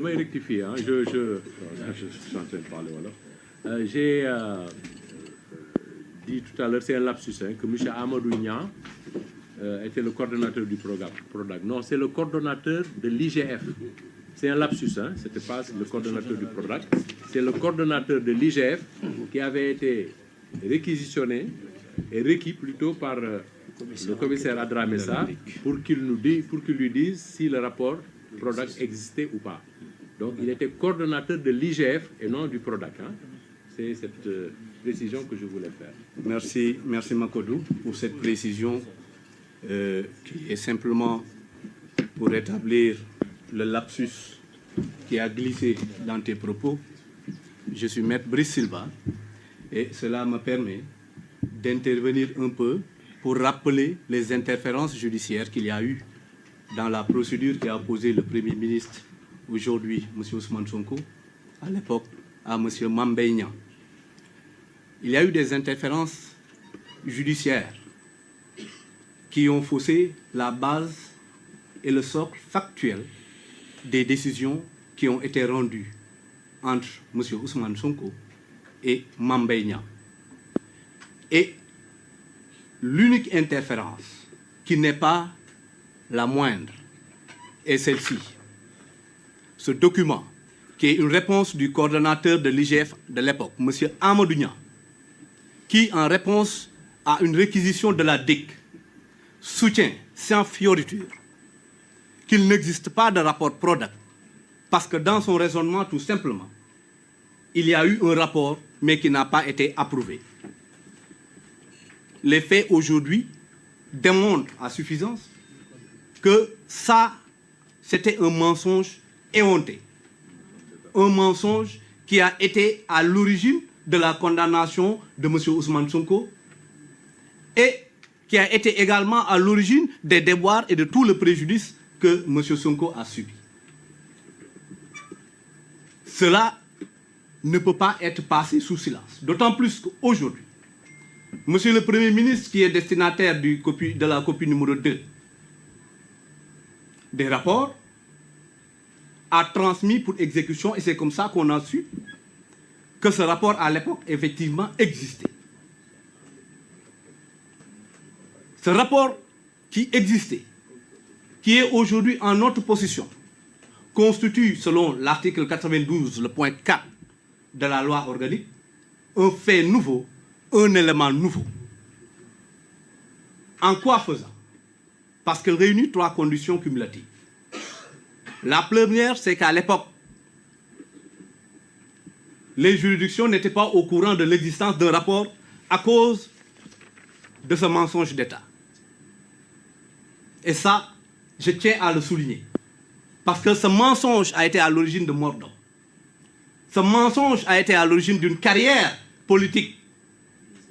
Je vais rectifier, hein. Je suis en train de parler, voilà. J'ai dit tout à l'heure, c'est un lapsus, hein, que M. Amadou Niang était le coordonnateur du programme PRODAC. Non, c'est le coordonnateur de l'IGF. C'est un lapsus, hein. Ce n'était pas le coordonnateur du PRODAC. C'est le coordonnateur de l'IGF qui avait été réquisitionné et requis plutôt par le commissaire Adramé Sarr pour qu'il lui dise si le rapport PRODAC existait ou pas. Donc il était coordonnateur de l'IGF et non du PRODAC. Hein. C'est cette précision que je voulais faire. Merci Makodou pour cette précision qui est simplement pour rétablir le lapsus qui a glissé dans tes propos. Je suis Maître Brice Silva et cela me permet d'intervenir un peu pour rappeler les interférences judiciaires qu'il y a eu dans la procédure qui a opposé le Premier ministre, aujourd'hui M. Ousmane Sonko, à l'époque à M. Mame Mbaye Niang. Il y a eu des interférences judiciaires qui ont faussé la base et le socle factuel des décisions qui ont été rendues entre M. Ousmane Sonko et Mame Mbaye Niang. Et l'unique interférence qui n'est pas la moindre est celle-ci. Ce document, qui est une réponse du coordonnateur de l'IGF de l'époque, M. Amadou Niang, qui, en réponse à une réquisition de la DIC, soutient sans fioriture qu'il n'existe pas de rapport PRODAC, parce que dans son raisonnement, tout simplement, il y a eu un rapport, mais qui n'a pas été approuvé. Les faits aujourd'hui démontrent à suffisance que ça, c'était un mensonge éhonté. Un mensonge qui a été à l'origine de la condamnation de M. Ousmane Sonko et qui a été également à l'origine des déboires et de tout le préjudice que M. Sonko a subi. Cela ne peut pas être passé sous silence. D'autant plus qu'aujourd'hui, Monsieur le Premier ministre, qui est destinataire de la copie numéro 2 des rapports, a transmis pour exécution, et c'est comme ça qu'on a su que ce rapport, à l'époque, effectivement existait. Ce rapport qui existait, qui est aujourd'hui en notre possession, constitue, selon l'article 92, le point 4 de la loi organique, un fait nouveau, un élément nouveau. En quoi faisant? Parce qu'elle réunit 3 conditions cumulatives. La première, c'est qu'à l'époque, les juridictions n'étaient pas au courant de l'existence d'un rapport à cause de ce mensonge d'État. Et ça, je tiens à le souligner. Parce que ce mensonge a été à l'origine de mort d'homme. Ce mensonge a été à l'origine d'une carrière politique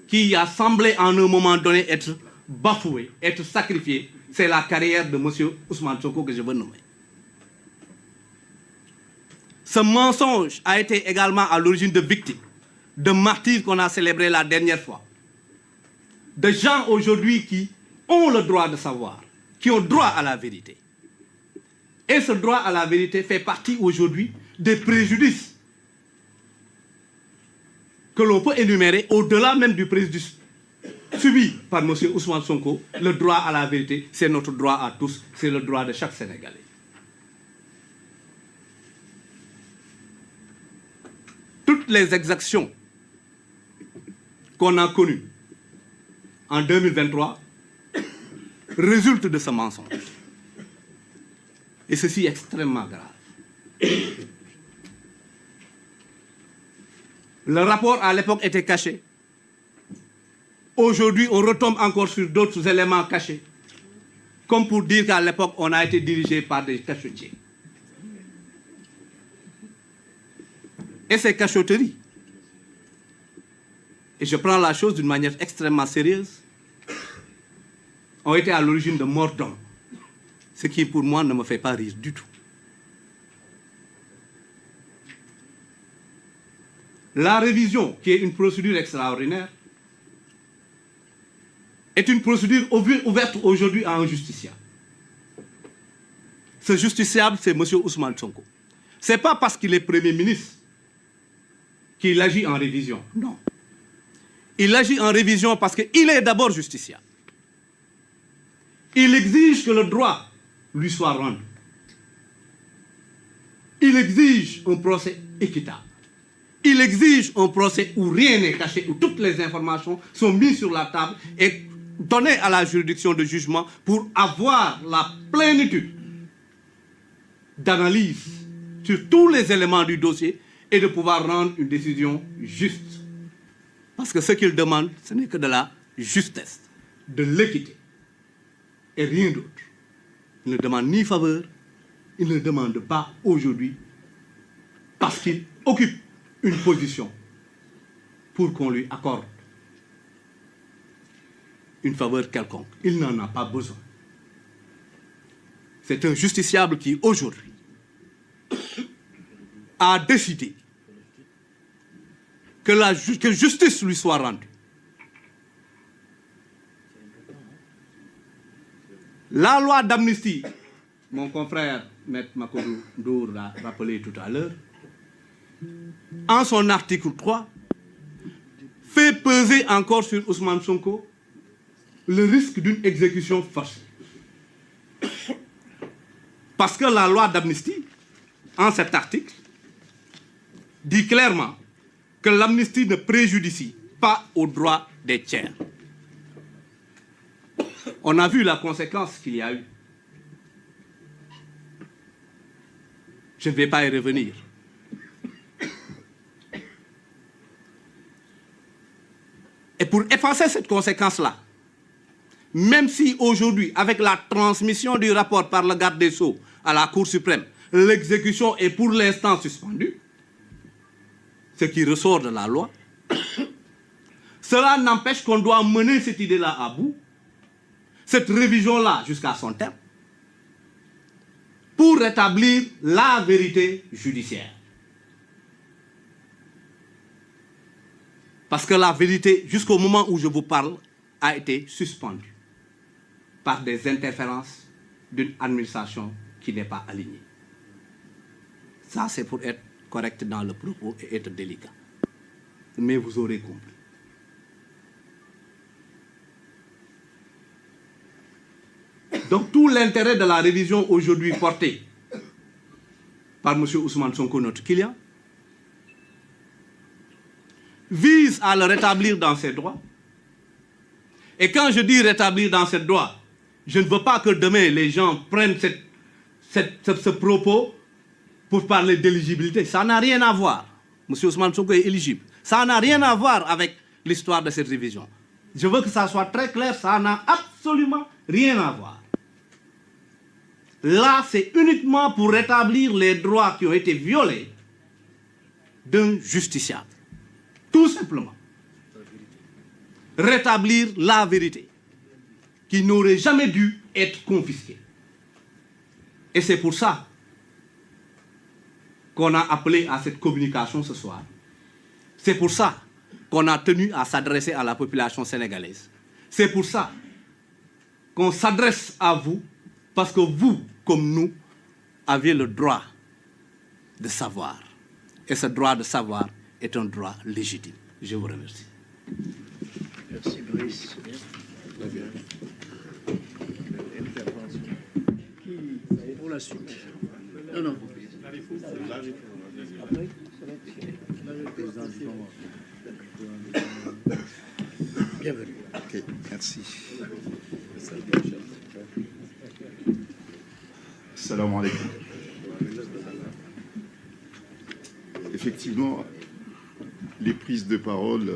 qui a semblé en un moment donné être bafouée, être sacrifiée. C'est la carrière de M. Ousmane Sonko que je veux nommer. Ce mensonge a été également à l'origine de victimes, de martyrs qu'on a célébrés la dernière fois, de gens aujourd'hui qui ont le droit de savoir, qui ont droit à la vérité. Et ce droit à la vérité fait partie aujourd'hui des préjudices que l'on peut énumérer au-delà même du préjudice subi par M. Ousmane Sonko. Le droit à la vérité, c'est notre droit à tous, c'est le droit de chaque Sénégalais. Toutes les exactions qu'on a connues en 2023 résultent de ce mensonge. Et ceci est extrêmement grave. Le rapport à l'époque était caché. Aujourd'hui, on retombe encore sur d'autres éléments cachés. Comme pour dire qu'à l'époque, on a été dirigé par des cachottiers. Et ces cachotteries, et je prends la chose d'une manière extrêmement sérieuse, ont été à l'origine de morts d'hommes. Ce qui, pour moi, ne me fait pas rire du tout. La révision, qui est une procédure extraordinaire, est une procédure ouverte aujourd'hui à un justiciable. Ce justiciable, c'est M. Ousmane Sonko. Ce n'est pas parce qu'il est Premier ministre qu'il agit en révision. Non. Il agit en révision parce qu'il est d'abord justiciable. Il exige que le droit lui soit rendu. Il exige un procès équitable. Il exige un procès où rien n'est caché, où toutes les informations sont mises sur la table et données à la juridiction de jugement pour avoir la plénitude d'analyse sur tous les éléments du dossier et de pouvoir rendre une décision juste. Parce que ce qu'il demande, ce n'est que de la justesse, de l'équité et rien d'autre. Il ne demande ni faveur, il ne demande pas aujourd'hui parce qu'il occupe une position pour qu'on lui accorde une faveur quelconque. Il n'en a pas besoin. C'est un justiciable qui, aujourd'hui, a décidé que justice lui soit rendue. La loi d'amnistie, mon confrère Maître Makodou Ndour l'a rappelé tout à l'heure, en son article 3, fait peser encore sur Ousmane Sonko le risque d'une exécution forcée. Parce que la loi d'amnistie, en cet article, dit clairement que l'amnistie ne préjudicie pas aux droits des tiers. On a vu la conséquence qu'il y a eu. Je ne vais pas y revenir. Et pour effacer cette conséquence-là, même si aujourd'hui, avec la transmission du rapport par le garde des Sceaux à la Cour suprême, l'exécution est pour l'instant suspendue, ce qui ressort de la loi, cela n'empêche qu'on doit mener cette idée-là à bout, cette révision-là jusqu'à son terme, pour rétablir la vérité judiciaire. Parce que la vérité, jusqu'au moment où je vous parle, a été suspendue par des interférences d'une administration qui n'est pas alignée. Ça, c'est pour être correct dans le propos et être délicat. Mais vous aurez compris. Donc, tout l'intérêt de la révision aujourd'hui portée par M. Ousmane Sonko, notre client, vise à le rétablir dans ses droits. Et quand je dis rétablir dans ses droits, je ne veux pas que demain les gens prennent ce propos pour parler d'éligibilité. Ça n'a rien à voir. M. Ousmane Sonko est éligible. Ça n'a rien à voir avec l'histoire de cette révision. Je veux que ça soit très clair, ça n'a absolument rien à voir. Là, c'est uniquement pour rétablir les droits qui ont été violés d'un justiciable. Tout simplement. Rétablir la vérité qui n'aurait jamais dû être confisquée. Et c'est pour ça qu'on a appelé à cette communication ce soir. C'est pour ça qu'on a tenu à s'adresser à la population sénégalaise. C'est pour ça qu'on s'adresse à vous, parce que vous, comme nous, avez le droit de savoir. Et ce droit de savoir est un droit légitime. Je vous remercie. Merci Brice. Pour la suite. Non, non. Bienvenue. Ok, merci. Salam alaikum. Effectivement, les prises de parole